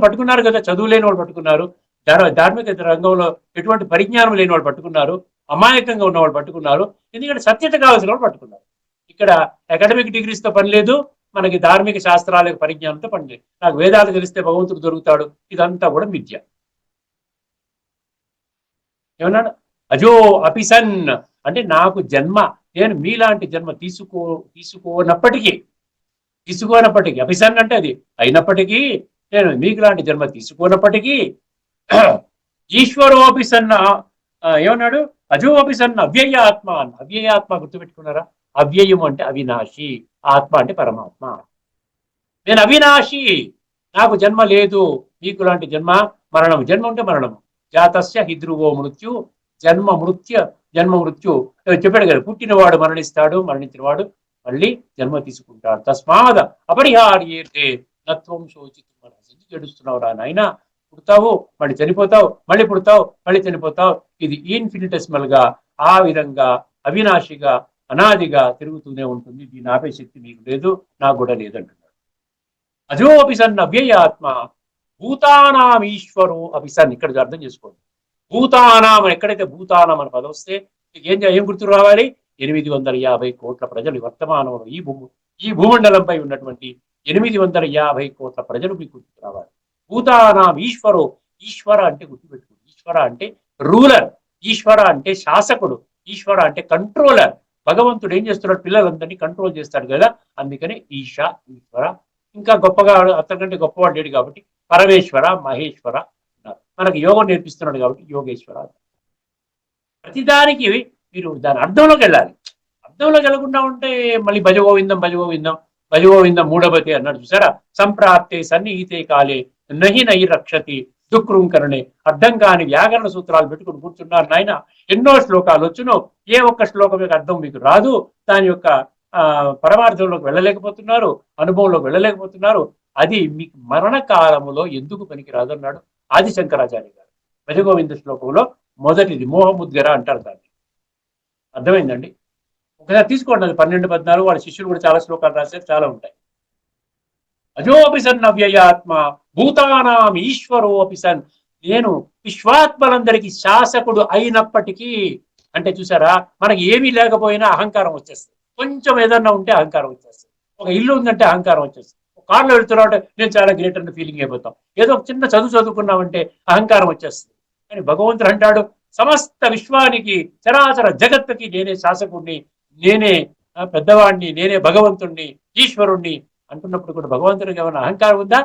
పట్టుకున్నారు కదా. చదువు లేని వాళ్ళు పట్టుకున్నారు, ధార్మిక రంగంలో ఎటువంటి పరిజ్ఞానం లేని వాళ్ళు పట్టుకున్నారు, అమాయకంగా ఉన్న వాళ్ళు పట్టుకున్నారు. ఎందుకంటే సత్యత కావాల్సిన వాళ్ళు పట్టుకున్నారు. ఇక్కడ అకాడమిక్ డిగ్రీస్తో పని లేదు, మనకి ధార్మిక శాస్త్రాల పరిజ్ఞానంతో పని లేదు. నాకు వేదాలు తెలిస్తే భగవంతుడు దొరుకుతాడు, ఇదంతా కూడా మిథ్య. ఏమన్నాడు? అజో అపిసన్ అంటే నాకు జన్మ, నేను మీలాంటి జన్మ తీసుకోనప్పటికీ అపిసన్ అంటే అది అయినప్పటికీ, నేను మీకు లాంటి జన్మ తీసుకోనప్పటికీ ఈశ్వరోపిసన్న ఏమన్నాడు? అజోపిసన్న అవ్యయ ఆత్మ. అవ్యయ ఆత్మ గుర్తుపెట్టుకున్నారా? అవ్యయం అంటే అవినాశి, ఆత్మ అంటే పరమాత్మ. నేను అవినాశి, నాకు జన్మ లేదు, మీకు లాంటి జన్మ మరణం. జన్మ ఉంటే మరణము. జాతస్య హిద్రువో మృత్యు, జన్మ మృత్యు చెప్పాడు కదా. పుట్టినవాడు మరణిస్తాడు, మరణించిన వాడు మళ్ళీ జన్మ తీసుకుంటాడు. తస్మాద అపరిహార్యేతే నత్వం శోచితం. ఎందుకు ఏడుస్తున్నావురా నాయన? పుడతావు, మళ్ళీ చనిపోతావు, మళ్ళీ పుడతావు, మళ్ళీ చనిపోతావు. ఇది ఇన్ఫినిటెసిమల్ గా, ఆ విధంగా అవినాశిగా, అనాదిగా తిరుగుతూనే ఉంటుంది. దీని ఆపే శక్తి మీకు లేదు, నాకు కూడా లేదంటున్నాడు. అజో అపిసన్ అవ్యయ ఆత్మ, భూతానాం ఈశ్వరో అపిసన్. ఇక్కడ అర్థం చేసుకోండి. భూతానాం, ఎక్కడైతే భూతానాం అని పదం వస్తే ఏం గుర్తు రావాలి? 850 కోట్ల ప్రజలు వర్తమానంలో ఈ భూమండలంపై ఉన్నటువంటి 850 కోట్ల ప్రజలు మీకు గుర్తు రావాలి. భూతానాం ఈశ్వరో, ఈశ్వర అంటే గుర్తుపెట్టుకోండి. ఈశ్వర అంటే రూలర్, ఈశ్వర అంటే శాసకుడు, ఈశ్వర అంటే కంట్రోలర్. భగవంతుడు ఏం చేస్తున్నాడు? పిల్లలందరినీ కంట్రోల్ చేస్తాడు కదా. అందుకనే ఈశ్వర. ఇంకా గొప్పగా అంతకంటే గొప్పవాడు లేడు కాబట్టి పరమేశ్వర, మహేశ్వర అన్నారు. మనకు యోగం నేర్పిస్తున్నాడు కాబట్టి యోగేశ్వర. ప్రతిదానికి మీరు దాని అర్థంలోకి వెళ్ళాలి. అర్థంలోకి వెళ్ళకుండా ఉంటే మళ్ళీ భజగోవిందం మూఢపతి అన్నాడు చూసారా. సంప్రాప్తే సన్నిహితే కాలే నహి రక్షతి దుఃఖృంకరణే. అర్థం కాని వ్యాకరణ సూత్రాలు పెట్టుకుని కూర్చున్నారు నాయన. ఎన్నో శ్లోకాలు వచ్చును, ఏ ఒక్క శ్లోకం యొక్క అర్థం మీకు రాదు. దాని యొక్క పరమార్థంలోకి వెళ్ళలేకపోతున్నారు, అనుభవంలోకి వెళ్ళలేకపోతున్నారు. అది మీకు మరణకాలములో ఎందుకు పనికిరాదు అన్నాడు ఆది శంకరాచార్య గారు. భజగోవింద శ్లోకంలో మొదటిది మోహముద్గర అంటారు దాన్ని. అర్థమైందండి? ఒకసారి తీసుకోండి, అది 12, 14. వాళ్ళ శిష్యులు కూడా చాలా శ్లోకాలు రాశారు, చాలా ఉంటాయి. అజోపిసన్ అవ్యయాత్మ భూతానాం ఈశ్వరో అపిసన్. నేను విశ్వాత్మలందరికీ శాసకుడు అయినప్పటికీ, అంటే చూసారా, మనకి ఏమీ లేకపోయినా అహంకారం వచ్చేస్తుంది. కొంచెం ఏదన్నా ఉంటే అహంకారం వచ్చేస్తుంది. ఒక ఇల్లు ఉందంటే అహంకారం వచ్చేస్తుంది. ఒక కారులో వెళ్తున్నావు అంటే నేను చాలా గ్రేట్ అన్న ఫీలింగ్ అయిపోతాం. ఏదో ఒక చిన్న చదువుకున్నామంటే అహంకారం వచ్చేస్తుంది. కానీ భగవంతుడు అంటాడు, సమస్త విశ్వానికి, చరాచర జగత్తుకి నేనే శాసకుడిని, నేనే పెద్దవాడిని, నేనే భగవంతుణ్ణి, ఈశ్వరుణ్ణి అంటున్నప్పుడు కూడా భగవంతుడికి ఏమైనా అహంకారం ఉందా?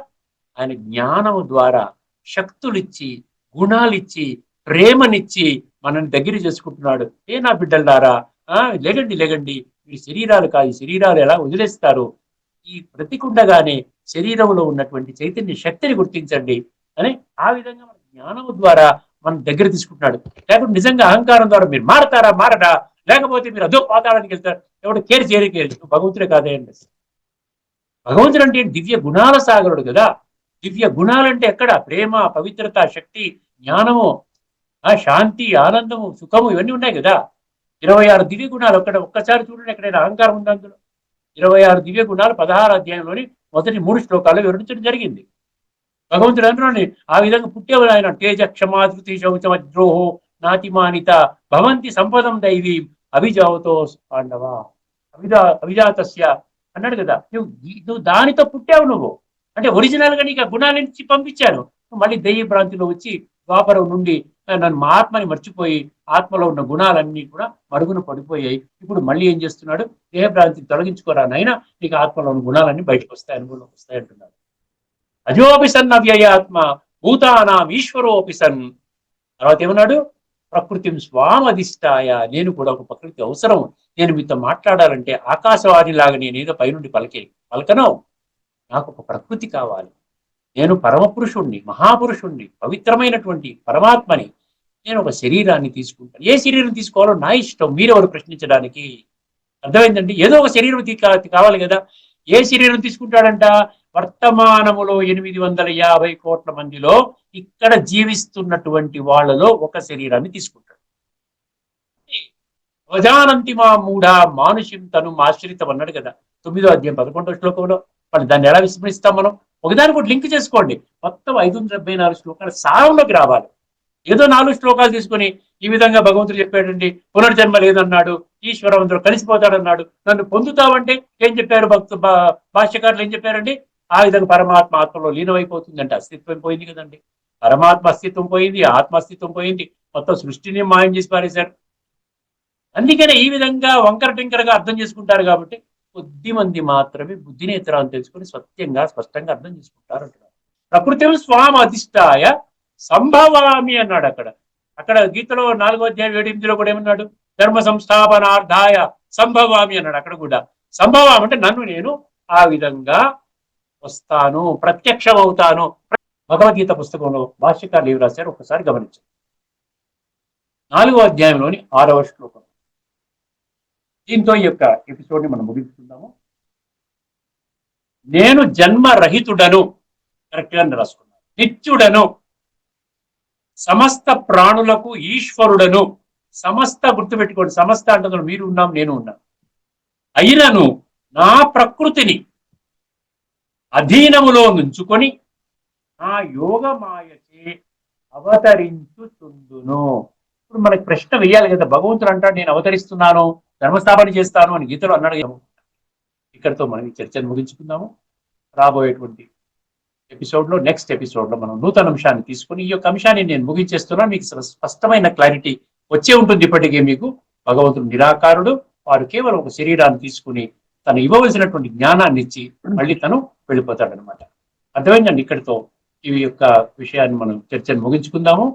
ఆయన జ్ఞానము ద్వారా శక్తులిచ్చి, గుణాలిచ్చి, ప్రేమనిచ్చి మనల్ని దగ్గర చేసుకుంటున్నాడు. నా బిడ్డలారా, లేగండి, మీ శరీరాలు కాదు, శరీరాలు ఎలా వదిలేస్తారు? ఈ బ్రతికుండగానే శరీరంలో ఉన్నటువంటి చైతన్య శక్తిని గుర్తించండి అని ఆ విధంగా మన జ్ఞానము ద్వారా మన దగ్గర తీసుకుంటున్నాడు. లేకపోతే నిజంగా అహంకారం ద్వారా మీరు మారరా, లేకపోతే మీరు అదో పాతాళానికి వెళ్తారు. ఎవడు కేర్ చేయలేదు, భగవంతుడే కాదే అండి. భగవంతుడు అంటే దివ్య గుణాల సాగరుడు కదా. దివ్య గుణాలంటే ఎక్కడ? ప్రేమ, పవిత్రత, శక్తి, జ్ఞానము, ఆ శాంతి, ఆనందము, సుఖము ఇవన్నీ ఉన్నాయి కదా. 26 దివ్య గుణాలు ఒక్కసారి చూడండి, ఎక్కడైనా అహంకారం ఉంది అందులో? 26 దివ్య గుణాలు 16 అధ్యాయంలోని మొదటి 3 శ్లోకాలు వివరించడం జరిగింది. భగవంతుడు అంటున్నాడు, ఆ విధంగా పుట్టేవాడు ఆయన. తేజ క్షమా ధృతి శౌచ వజ్రోహో నాతిమానిత భవంతి సంపదం దైవీ అభిజావతో పాండవ అభిజాతస్య అన్నాడు కదా. నువ్వు దానితో పుట్టావు. నువ్వు అంటే ఒరిజినల్ గా నీకు ఆ గుణాల నుంచి పంపించాను. నువ్వు మళ్ళీ దెయ్య భ్రాంతిలో వచ్చి ద్వాపరం నుండి నన్ను మా ఆత్మని మర్చిపోయి ఆత్మలో ఉన్న గుణాలన్నీ కూడా మరుగున పడిపోయాయి. ఇప్పుడు మళ్ళీ ఏం చేస్తున్నాడు? దేహభ్రాంతిని తొలగించుకోరా నైనా, నీకు ఆత్మలో ఉన్న గుణాలన్నీ బయటకు వస్తాయి, అనుభవంలోకి వస్తాయి అంటున్నాడు. అజోపిసన్ అవ్యయాత్మ భూతానాం ఈశ్వరోపిసన్. తర్వాత ఏమన్నాడు? ప్రకృతిని స్వామధిష్టాయ. నేను కూడా ఒక ప్రకృతి అవసరం. నేను మీతో మాట్లాడాలంటే ఆకాశవాణిలాగా నేనేదో పైనుండి పలకను. నాకు ఒక ప్రకృతి కావాలి. నేను పరమపురుషుణ్ణి, మహాపురుషుణ్ణి, పవిత్రమైనటువంటి పరమాత్మని. నేను ఒక శరీరాన్ని తీసుకుంటాను. ఏ శరీరం తీసుకోవాలో నా ఇష్టం, మీరెవరు ప్రశ్నించడానికి? అర్థమైందండి? ఏదో ఒక శరీరం కావాలి కదా. ఏ శరీరం తీసుకుంటాడంట? వర్తమానములో 850 కోట్ల మందిలో ఇక్కడ జీవిస్తున్నటువంటి వాళ్ళలో ఒక శరీరాన్ని తీసుకుంటాడు. అవజానంతి మా మూఢ మానుషిం తను ఆశ్రితం అన్నాడు కదా 9వ అధ్యాయం 11వ శ్లోకంలో. మరి దాన్ని ఎలా విస్మరిస్తాం మనం? ఒకదానికి ఒకటి లింక్ చేసుకోండి. మొత్తం 574 శ్లోకాల సారంలోకి రావాలి. ఏదో 4 శ్లోకాలు తీసుకుని ఈ విధంగా భగవంతుడు చెప్పాడండి, పునర్జన్మ లేదన్నాడు, ఈశ్వరవంతుడు కలిసిపోతాడన్నాడు, నన్ను పొందుతావంటే ఏం చెప్పారు? భాష్యకారులు ఏం చెప్పారండి? ఆ విధంగా పరమాత్మ ఆత్మలో లీనమైపోతుందంటే అస్తిత్వం పోయింది కదండి. పరమాత్మ అస్తిత్వం పోయింది, ఆత్మ అస్తిత్వం పోయింది, మొత్తం సృష్టిని మాయం చేసి పారేశారు. అందుకనే ఈ విధంగా వంకర టింకరగా అర్థం చేసుకుంటారు. కాబట్టి కొద్ది మంది మాత్రమే బుద్ధినేత్రాన్ని తెలుసుకుని సత్యంగా స్పష్టంగా అర్థం చేసుకుంటారు అంటున్నారు. ప్రకృతి స్వామి అధిష్టాయ సంభవామి అన్నాడు. అక్కడ గీతలో 4వ అధ్యాయం 7-8లో కూడా ఏమన్నాడు? ధర్మ సంస్థాపనార్థాయ సంభవామి అన్నాడు. అక్కడ కూడా సంభవం అంటే నన్ను నేను ఆ విధంగా వస్తాను, ప్రత్యక్షం అవుతాను. భగవద్గీత పుస్తకంలో భాష్యకారులు ఏమి రాశారు ఒకసారి గమనించండి. 4వ అధ్యాయంలోని 6వ శ్లోకం. దీంతో ఈ యొక్క ఎపిసోడ్ ని మనం ముగించుకుందాము. నేను జన్మరహితుడను, కరెక్ట్ గా రాసుకున్నాను. నిత్యుడను, సమస్త ప్రాణులకు ఈశ్వరుడను. సమస్త గుర్తుపెట్టుకోండి, సమస్త అంటే మీరు ఉన్నాం, నేను ఉన్నాను. అయినను నా ప్రకృతిని అధీనములో నుంచుకొని నా యోగ మాయచే అవతరించుచుందును. ఇప్పుడు మనకి ప్రశ్న వేయాలి కదా. భగవంతుడు అంటాడు నేను అవతరిస్తున్నాను, ధర్మస్థాపన చేస్తాను అని గీతలో అన్నాడు. ఇక్కడితో మనం ఈ చర్చను ముగించుకుందాము. రాబోయేటువంటి ఎపిసోడ్లో, నెక్స్ట్ ఎపిసోడ్లో మనం నూతన అంశాన్ని తీసుకుని ఈ యొక్క అంశాన్ని నేను ముగించేస్తున్నాను. మీకు స్పష్టమైన క్లారిటీ వచ్చే ఉంటుంది. ఇప్పటికే మీకు భగవంతుడు నిరాకారుడు. వారు కేవలం ఒక శరీరాన్ని తీసుకుని తను ఇవ్వవలసినటువంటి జ్ఞానాన్ని ఇచ్చి మళ్ళీ తను వెళ్ళిపోతాడనమాట. అర్థమైందండి? ఇక్కడితో ఈ యొక్క విషయాన్ని మనం చర్చను ముగించుకుందాము.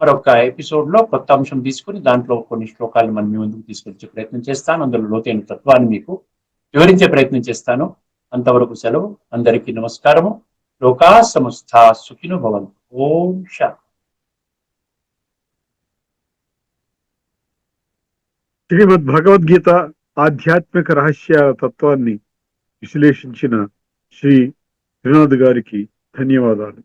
మరొక ఎపిసోడ్లో కొత్త అంశం తీసుకుని దాంట్లో కొన్ని శ్లోకాలను మనం మీ ముందుకు తీసుకొచ్చే ప్రయత్నం చేస్తాను. అందులో లోతైన తత్వాన్ని మీకు వివరించే ప్రయత్నం చేస్తాను. అంతవరకు సెలవు. అందరికీ నమస్కారము. లోకా సమస్తా సుఖినో భవంతు. ఓం శాంతి. శ్రీమద్ భగవద్గీత ఆధ్యాత్మిక రహస్య తత్వాన్ని విశ్లేషించిన శ్రీ శ్రీనాథ్ గారికి ధన్యవాదాలు.